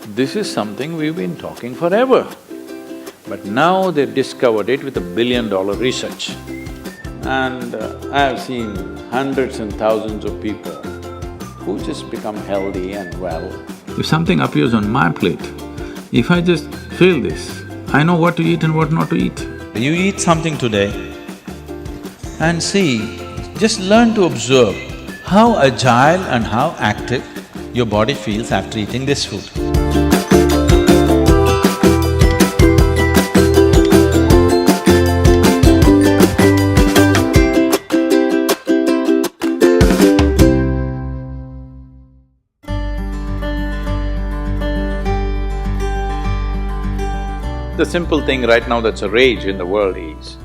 This is something we've been talking forever. But now they've discovered it with $1 billion research. And I have seen hundreds and thousands of people who just become healthy and well. If something appears on my plate, if I just feel this, I know what to eat and what not to eat. You eat something today and see, just learn to observe how agile and how active your body feels after eating this food. The simple thing right now that's a rage in the world is,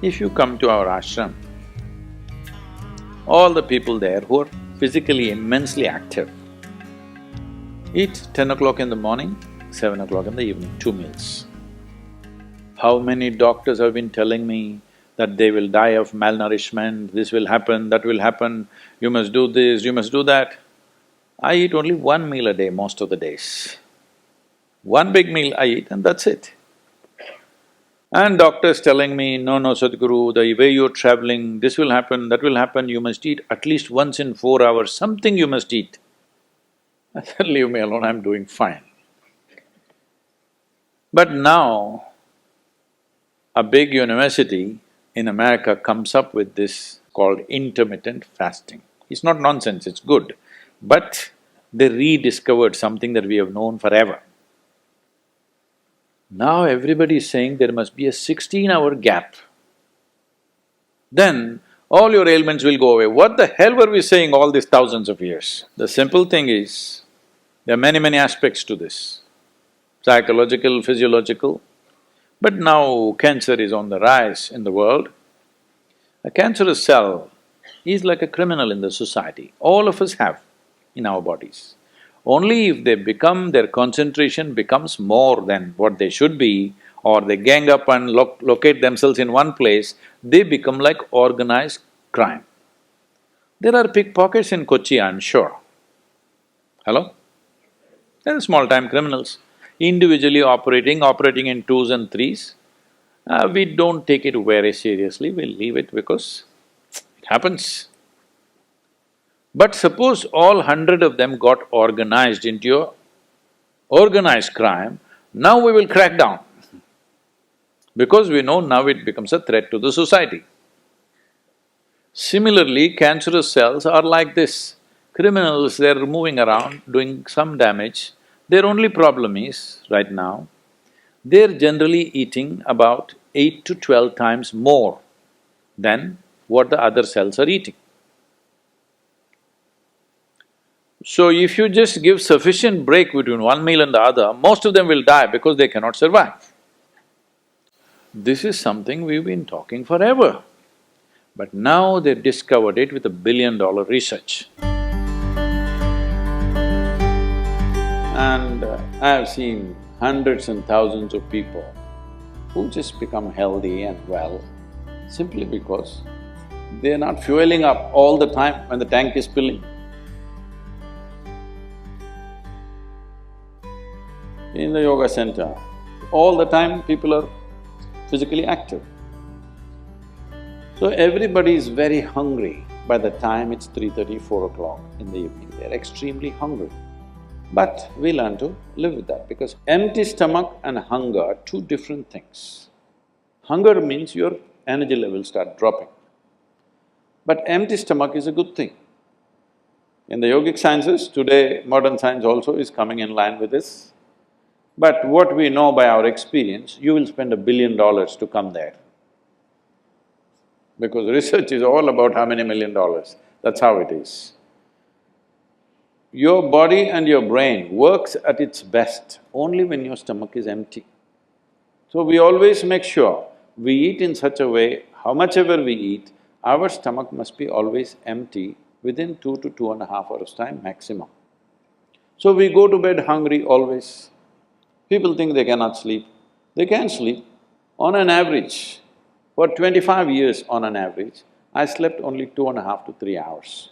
if you come to our ashram, all the people there who are physically immensely active eat 10 o'clock in the morning, 7 o'clock in the evening, 2 meals. How many doctors have been telling me that they will die of malnourishment, this will happen, that will happen, you must do this, you must do that. I eat only 1 meal a day most of the days. One big meal I eat and that's it. And doctors telling me, no, Sadhguru, the way you're traveling, this will happen, that will happen, you must eat at least once in 4 hours, something you must eat. I said, leave me alone, I'm doing fine. But now, a big university in America comes up with this called intermittent fasting. It's not nonsense, it's good, but they rediscovered something that we have known forever. Now everybody is saying there must be a 16-hour gap. Then all your ailments will go away. What the hell were we saying all these thousands of years? The simple thing is, there are many aspects to this, psychological, physiological. But now cancer is on the rise in the world. A cancerous cell is like a criminal in the society. All of us have in our bodies. Only if they become… their concentration becomes more than what they should be, or they gang up and locate themselves in one place, they become like organized crime. There are pickpockets in Kochi, I'm sure. Hello? There are small-time criminals, individually operating in twos and threes. We don't take it very seriously, we leave it because it happens. But suppose all 100 of them got organized into a organized crime, now we will crack down. Because we know now it becomes a threat to the society. Similarly, cancerous cells are like this. Criminals, they're moving around, doing some damage. Their only problem is, right now, they're generally eating about 8 to 12 times more than what the other cells are eating. So if you just give sufficient break between one meal and the other, most of them will die because they cannot survive. This is something we've been talking forever. But now they've discovered it with $1 billion research. And I have seen hundreds and thousands of people who just become healthy and well simply because they're not fueling up all the time when the tank is filling. In the yoga center, all the time people are physically active. So everybody is very hungry by the time it's 3:30, 4 o'clock in the evening, they're extremely hungry. But we learn to live with that because empty stomach and hunger are two different things. Hunger means your energy levels start dropping. But empty stomach is a good thing. In the yogic sciences, today modern science also is coming in line with this. But what we know by our experience, you will spend $1 billion to come there. Because research is all about how many $1 million, that's how it is. Your body and your brain works at its best only when your stomach is empty. So we always make sure we eat in such a way, how much ever we eat, our stomach must be always empty within 2 to 2.5 hours' time maximum. So we go to bed hungry always. People think they cannot sleep. They can sleep. On an average, for 25 years on an average, I slept only 2.5 to 3 hours.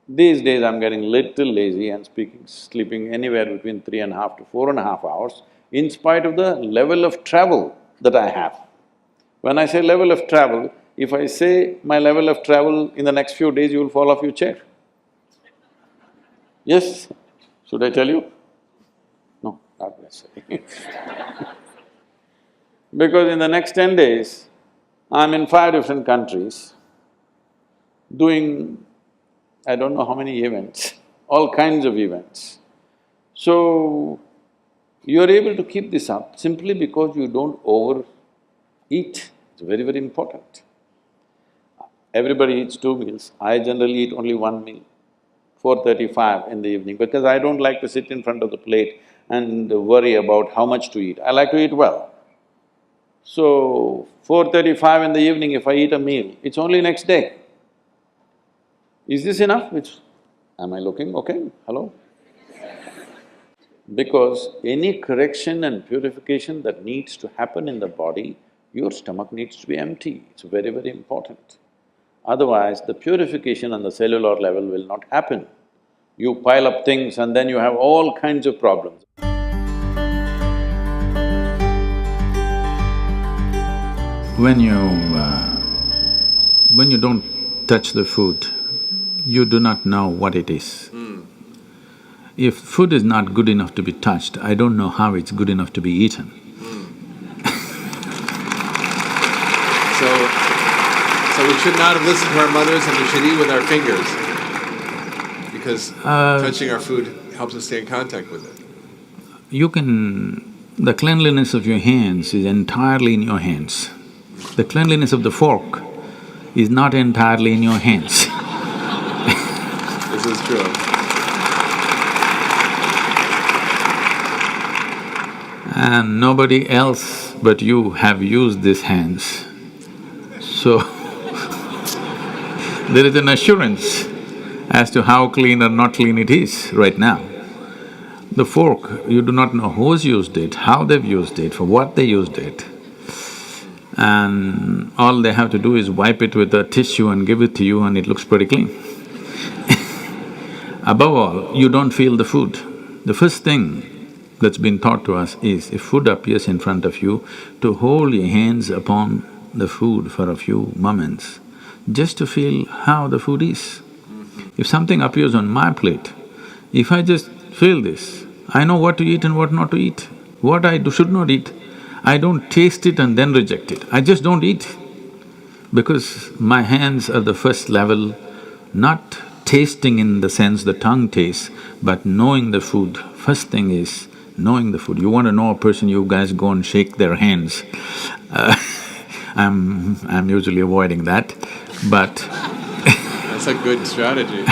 These days I'm getting little lazy and sleeping anywhere between 3.5 to 4.5 hours in spite of the level of travel that I have. When I say level of travel, if I say my level of travel in the next few days, you will fall off your chair. Yes? Should I tell you? No, not necessarily Because in the next 10 days, I'm in 5 different countries doing I don't know how many events, all kinds of events. So, you're able to keep this up simply because you don't overeat. It's very, very important. Everybody eats 2 meals. I generally eat only 1 meal, 4:35 in the evening, because I don't like to sit in front of the plate and worry about how much to eat. I like to eat well. So, 4:35 in the evening, if I eat a meal, it's only next day. Is this enough? Am I looking okay? Hello? Because any correction and purification that needs to happen in the body, your stomach needs to be empty. It's very, very important. Otherwise, the purification on the cellular level will not happen. You pile up things and then you have all kinds of problems. When you don't touch the food, you do not know what it is. If food is not good enough to be touched, I don't know how it's good enough to be eaten. So we should not have listened to our mothers and we should eat with our fingers because touching our food helps us stay in contact with it. The cleanliness of your hands is entirely in your hands. The cleanliness of the fork is not entirely in your hands. This is true. And nobody else but you have used these hands. So, there is an assurance as to how clean or not clean it is right now. The fork, you do not know who's used it, how they've used it, for what they used it. And all they have to do is wipe it with a tissue and give it to you and it looks pretty clean. Above all, you don't feel the food. The first thing that's been taught to us is, if food appears in front of you, to hold your hands upon the food for a few moments, just to feel how the food is. If something appears on my plate, if I just feel this, I know what to eat and what not to eat, what I should not eat. I don't taste it and then reject it, I just don't eat. Because my hands are the first level, not tasting in the sense the tongue tastes, but knowing the food. First thing is knowing the food. You want to know a person, you guys go and shake their hands. I'm usually avoiding that, but That's a good strategy.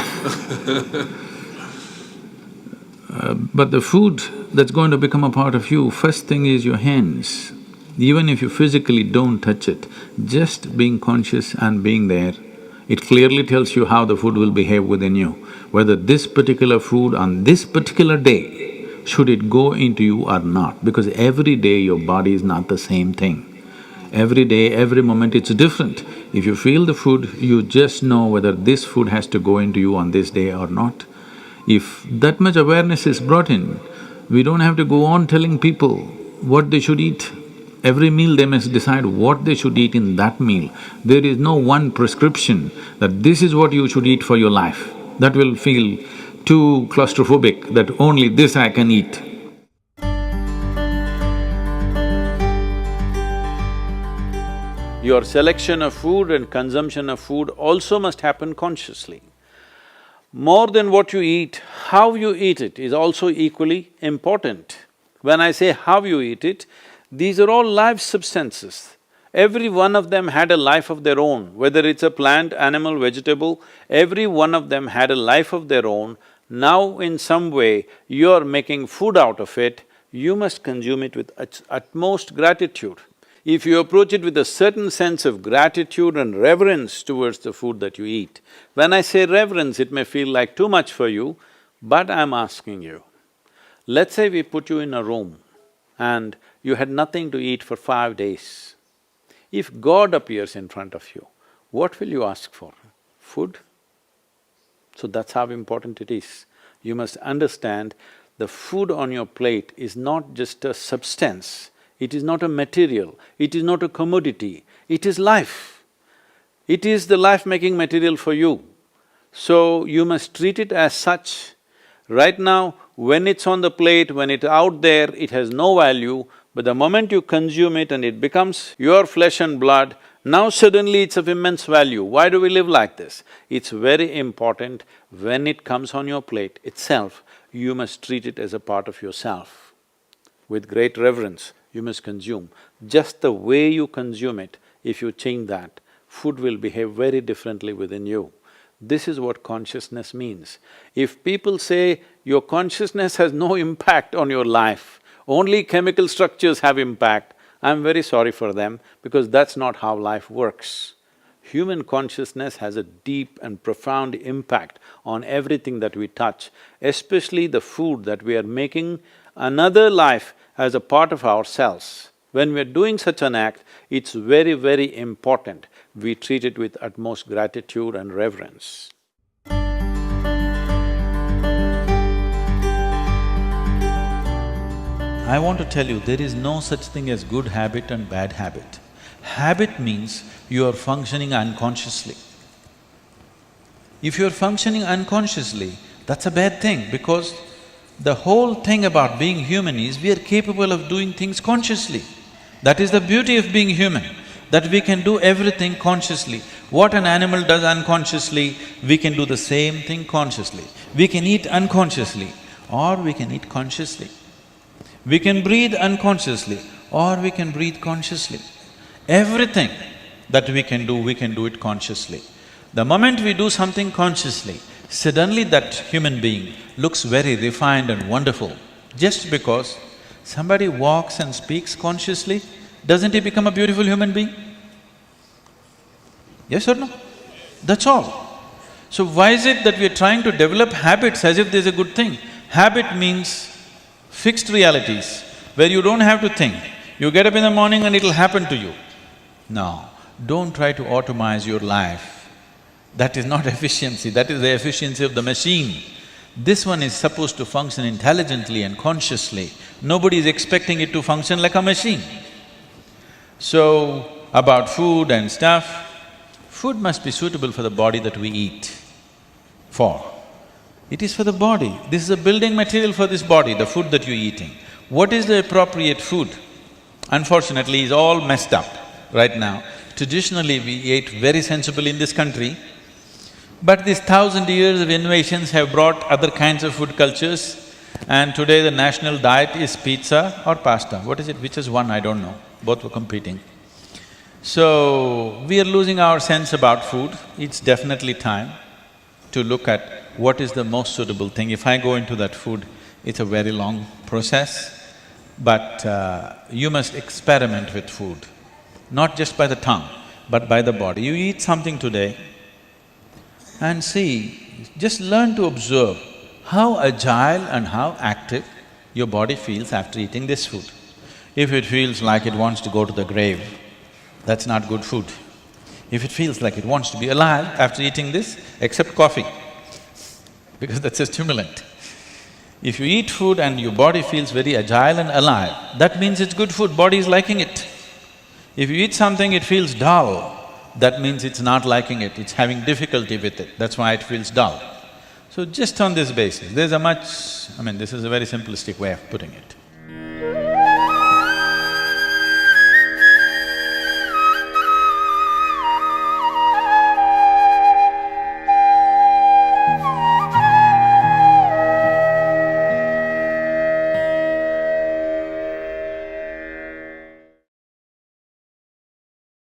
But the food that's going to become a part of you, first thing is your hands. Even if you physically don't touch it, just being conscious and being there, it clearly tells you how the food will behave within you. Whether this particular food on this particular day, should it go into you or not, because every day your body is not the same thing. Every day, every moment it's different. If you feel the food, you just know whether this food has to go into you on this day or not. If that much awareness is brought in, we don't have to go on telling people what they should eat. Every meal they must decide what they should eat in that meal. There is no one prescription that this is what you should eat for your life. That will feel too claustrophobic, that only this I can eat. Your selection of food and consumption of food also must happen consciously. More than what you eat, how you eat it is also equally important. When I say how you eat it, these are all live substances. Every one of them had a life of their own, whether it's a plant, animal, vegetable, every one of them had a life of their own. Now in some way, you're making food out of it, you must consume it with utmost gratitude. If you approach it with a certain sense of gratitude and reverence towards the food that you eat, when I say reverence, it may feel like too much for you, but I'm asking you, let's say we put you in a room and you had nothing to eat for 5 days. If God appears in front of you, what will you ask for? Food? So that's how important it is. You must understand the food on your plate is not just a substance, it is not a material, it is not a commodity, it is life. It is the life-making material for you. So you must treat it as such. Right now, when it's on the plate, when it's out there, it has no value, but the moment you consume it and it becomes your flesh and blood, now suddenly it's of immense value. Why do we live like this? It's very important when it comes on your plate itself, you must treat it as a part of yourself. With great reverence, you must consume. Just the way you consume it, if you change that, food will behave very differently within you. This is what consciousness means. If people say your consciousness has no impact on your life, only chemical structures have impact, I'm very sorry for them because that's not how life works. Human consciousness has a deep and profound impact on everything that we touch, especially the food that we are making another life as a part of ourselves. When we are doing such an act, it's very, very important we treat it with utmost gratitude and reverence. I want to tell you, there is no such thing as good habit and bad habit. Habit means you are functioning unconsciously. If you are functioning unconsciously, that's a bad thing because the whole thing about being human is we are capable of doing things consciously. That is the beauty of being human, that we can do everything consciously. What an animal does unconsciously, we can do the same thing consciously. We can eat unconsciously or we can eat consciously. We can breathe unconsciously or we can breathe consciously. Everything that we can do it consciously. The moment we do something consciously, suddenly that human being looks very refined and wonderful. Just because somebody walks and speaks consciously, doesn't he become a beautiful human being? Yes or no? That's all. So why is it that we are trying to develop habits as if there's a good thing? Habit means fixed realities, where you don't have to think. You get up in the morning and it'll happen to you. No, don't try to automize your life. That is not efficiency, that is the efficiency of the machine. This one is supposed to function intelligently and consciously. Nobody is expecting it to function like a machine. So, about food and stuff, food must be suitable for the body that we eat for. It is for the body. This is a building material for this body, the food that you're eating. What is the appropriate food? Unfortunately, it's all messed up right now. Traditionally, we ate very sensibly in this country, but these 1,000 years of innovations have brought other kinds of food cultures, and today the national diet is pizza or pasta. What is it? Which is one? I don't know. Both were competing. So, we are losing our sense about food. It's definitely time to look at what is the most suitable thing. If I go into that food, it's a very long process, but you must experiment with food, not just by the tongue, but by the body. You eat something today and see, just learn to observe how agile and how active your body feels after eating this food. If it feels like it wants to go to the grave, that's not good food. If it feels like it wants to be alive after eating this, except coffee, because that's a stimulant. If you eat food and your body feels very agile and alive, that means it's good food, body is liking it. If you eat something, it feels dull, that means it's not liking it, it's having difficulty with it, that's why it feels dull. So just on this basis, there's a much… this is a very simplistic way of putting it.